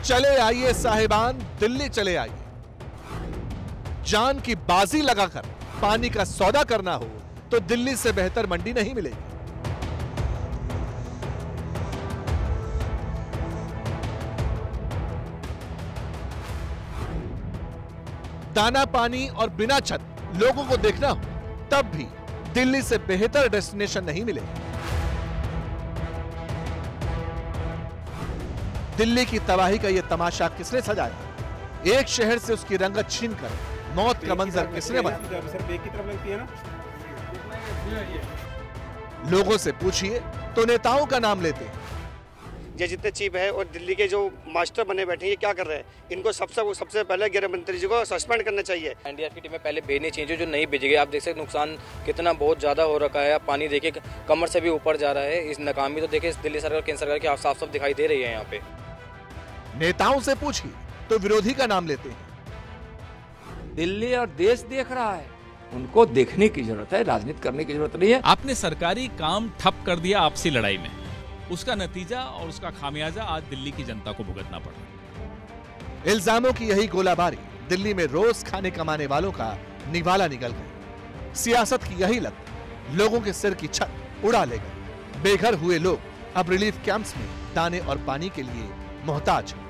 चले आइए साहिबान, दिल्ली चले आइए। जान की बाजी लगाकर पानी का सौदा करना हो तो दिल्ली से बेहतर मंडी नहीं मिलेगी। दाना पानी और बिना छत लोगों को देखना हो तब भी दिल्ली से बेहतर डेस्टिनेशन नहीं मिलेगा। दिल्ली की तबाही का यह तमाशा किसने सजाया? एक शहर से उसकी रंगत छीनकर मौत का मंजर किसने बनाया? लोगों से पूछिए तो नेताओं का नाम लेते हैं। ये जितने चीफ है और दिल्ली के जो मास्टर बने बैठे हैं, ये क्या कर रहे हैं? इनको सबसे पहले गृह मंत्री जी को सस्पेंड करना चाहिए। एनडीआरएफ की टीमें पहले भेजनी चाहिए जो नहीं भेजी गई। आप देख सकते नुकसान कितना बहुत ज्यादा हो रखा है। आप पानी देखिए कमर से भी ऊपर जा रहा है। इस नाकामी तो देखिए दिल्ली सरकार केंद्र सरकार की साफ साफ दिखाई दे रही है। यहाँ पे नेताओं से पूछिए तो विरोधी का नाम लेते हैं। दिल्ली और देश देख रहा है, उनको देखने की जरूरत है, राजनीति करने की जरूरत नहीं है। आपने सरकारी काम ठप कर दिया आपसी लड़ाई में, उसका नतीजा और उसका खामियाजा आज दिल्ली की जनता को भुगतना पड़ा। इल्जामों की यही गोलाबारी दिल्ली में रोज खाने कमाने वालों का निवाला निकल गई। सियासत की यही लत लोगों के सिर की छत उड़ा ले गई। बेघर हुए लोग अब रिलीफ कैंप्स में दाने और पानी के लिए मोहताज हैं।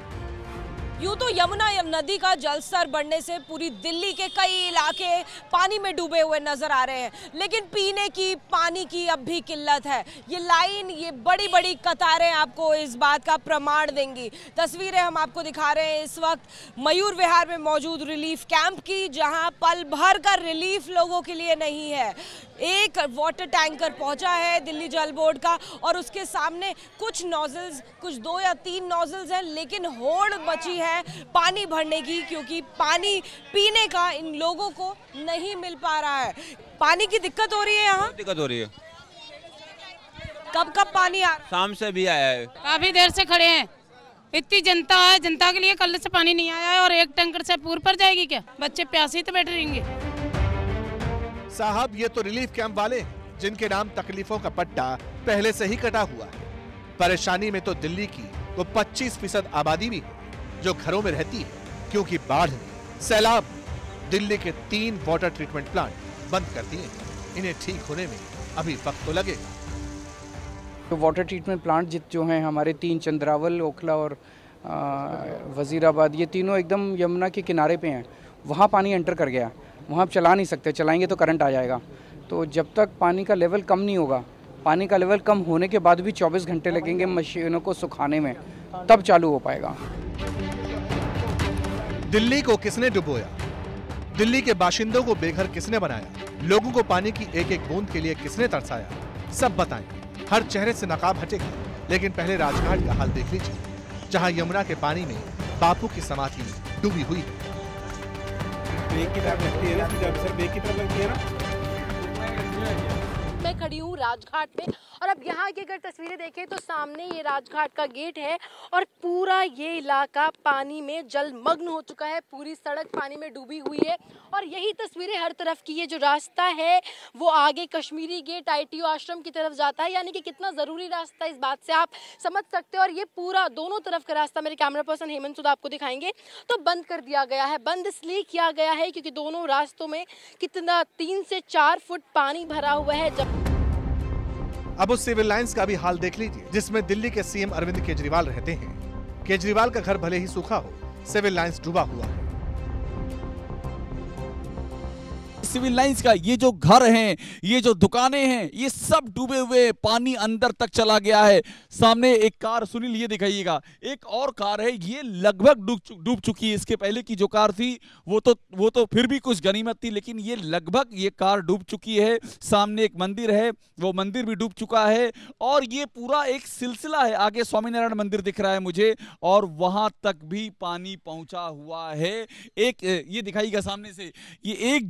यूं तो यमुना नदी का जलस्तर बढ़ने से पूरी दिल्ली के कई इलाके पानी में डूबे हुए नजर आ रहे हैं, लेकिन पीने की पानी की अब भी किल्लत है। ये लाइन, ये बड़ी बड़ी कतारें आपको इस बात का प्रमाण देंगी। तस्वीरें हम आपको दिखा रहे हैं इस वक्त मयूर विहार में मौजूद रिलीफ कैंप की, जहां पल भर का रिलीफ लोगों के लिए नहीं है। एक वाटर टैंकर पहुंचा है दिल्ली जल बोर्ड का और उसके सामने कुछ नोजल्स, कुछ 2 या 3 नोजल्स हैं, लेकिन होड़ मची है पानी भरने की, क्योंकि पानी पीने का इन लोगों को नहीं मिल पा रहा है। पानी की दिक्कत हो रही है यहाँ? दिक्कत हो रही है। कब पानी आ रहा है? शाम से भी आया है। काफी देर से खड़े हैं। इतनी जनता है, जनता के लिए कल से पानी नहीं आया है और एक टैंकर से पूर पर जाएगी क्या? बच्चे प्यासे तो बैठे रहेंगे। साहब, ये तो रिलीफ कैंप वाले हैं जिनके नाम तकलीफों का पट्टा पहले से ही कटा हुआ है। परेशानी में तो दिल्ली की वो 25% आबादी भी है जो घरों में रहती है, क्योंकि बाढ़ ने, सैलाब दिल्ली के 3 वाटर ट्रीटमेंट प्लांट बंद कर दिए हैं। इन्हें ठीक होने में अभी वक्त तो लगेगा। तो वाटर ट्रीटमेंट प्लांट जो हैं हमारे 3, चंद्रावल, ओखला और वजीराबाद, ये तीनों एकदम यमुना के किनारे पे हैं। वहाँ पानी एंटर कर गया, वहाँ आप चला नहीं सकते, चलाएंगे तो करंट आ जाएगा। तो जब तक पानी का लेवल कम नहीं होगा, पानी का लेवल कम होने के बाद भी 24 घंटे लगेंगे मशीनों को सुखाने में, तब चालू हो पाएगा। दिल्ली को किसने डुबोया? दिल्ली के बाशिंदों को बेघर किसने बनाया? लोगों को पानी की एक एक बूंद के लिए किसने तरसाया? सब बताएं। हर चेहरे से नकाब हटेगा, लेकिन पहले राजघाट का हाल देख लीजिए, जहां यमुना के पानी में बापू की समाधि डूबी हुई है। बेग की तरफ लगती है ना, सर बेग की तरफ लगती है ना। मैं खड़ी हूँ राजघाट में और अब यहाँ की अगर तस्वीरें देखें तो सामने ये राजघाट का गेट है और पूरा ये इलाका पानी में जलमग्न हो चुका है। पूरी सड़क पानी में डूबी हुई है और यही तस्वीरें हर तरफ की। ये जो रास्ता है वो आगे कश्मीरी गेट ITO आश्रम की तरफ जाता है, यानी कि कितना ज़रूरी रास्ता है इस बात से आप समझ सकते हो। और ये पूरा दोनों तरफ का रास्ता मेरे कैमरा पर्सन हेमंत सुद आपको दिखाएंगे, तो बंद कर दिया गया है। बंद इसलिए किया गया है क्योंकि दोनों रास्तों में कितना 3 से 4 फुट पानी भरा हुआ है। अब उस सिविल लाइंस का भी हाल देख लीजिए, जिसमें दिल्ली के CM अरविंद केजरीवाल रहते हैं। केजरीवाल का घर भले ही सूखा हो, सिविल लाइंस डूबा हुआ है। सिविल लाइंस का ये जो घर हैं, ये जो दुकानें हैं, ये सब डूबे हुए, पानी अंदर तक चला गया है। सामने एक कार, सुनील ये दिखाइएगा, एक और कार है, ये लगभग डूब चुकी है। इसके पहले की जो कार थी वो तो फिर भी कुछ गनीमत थी, लेकिन ये लगभग ये कार डूब चुकी है। सामने एक मंदिर है, वो मंदिर भी डूब चुका है और ये पूरा एक सिलसिला है। आगे स्वामीनारायण मंदिर दिख रहा है मुझे और वहां तक भी पानी पहुंचा हुआ है। एक ये दिखाइएगा सामने से, ये एक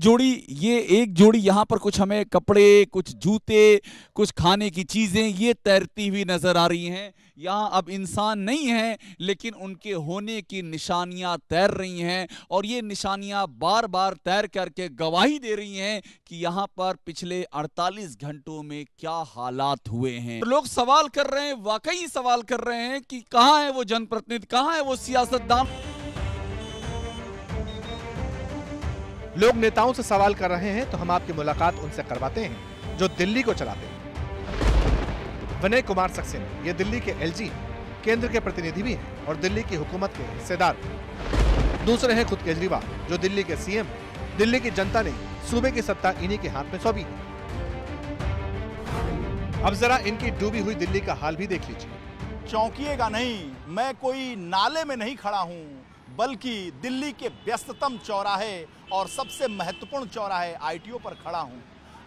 जोड़ी यहाँ पर कुछ हमें कपड़े, कुछ जूते, कुछ खाने की चीजें ये तैरती हुई नजर आ रही हैं। यहाँ अब इंसान नहीं है, लेकिन उनके होने की निशानियां तैर रही हैं और ये निशानियां बार बार तैर करके गवाही दे रही हैं कि यहाँ पर पिछले 48 घंटों में क्या हालात हुए हैं। लोग सवाल कर रहे हैं, वाकई सवाल कर रहे हैं कि कहाँ है वो जनप्रतिनिधि, कहाँ है वो सियासतदान। लोग नेताओं से सवाल कर रहे हैं तो हम आपकी मुलाकात उनसे करवाते हैं जो दिल्ली को चलाते हैं। विनय कुमार सक्सेना ये दिल्ली के एलजी, केंद्र के प्रतिनिधि भी हैं और दिल्ली की हुकूमत के हिस्सेदार। दूसरे हैं खुद केजरीवाल जो दिल्ली के सीएम। दिल्ली की जनता ने सूबे की सत्ता इन्हीं के हाथ में सौंपी है। अब जरा इनकी डूबी हुई दिल्ली का हाल भी देख लीजिए। चौंकिएगा नहीं, मैं कोई नाले में नहीं खड़ा हूं, बल्कि दिल्ली के व्यस्ततम चौराहे और सबसे महत्वपूर्ण चौराहे आईटीओ पर खड़ा हूं।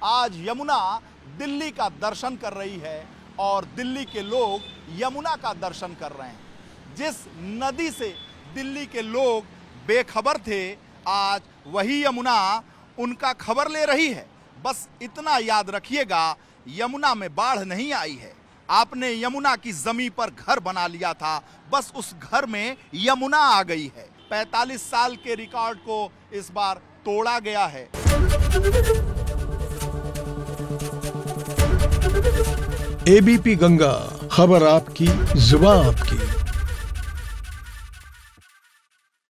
आज यमुना दिल्ली का दर्शन कर रही है और दिल्ली के लोग यमुना का दर्शन कर रहे हैं। जिस नदी से दिल्ली के लोग बेखबर थे, आज वही यमुना उनका खबर ले रही है। बस इतना याद रखिएगा, यमुना में बाढ़ नहीं आई है। आपने यमुना की जमीन पर घर बना लिया था, बस उस घर में यमुना आ गई है। 45 साल के रिकॉर्ड को इस बार तोड़ा गया है। एबीपी गंगा, खबर आपकी, जुबान आपकी।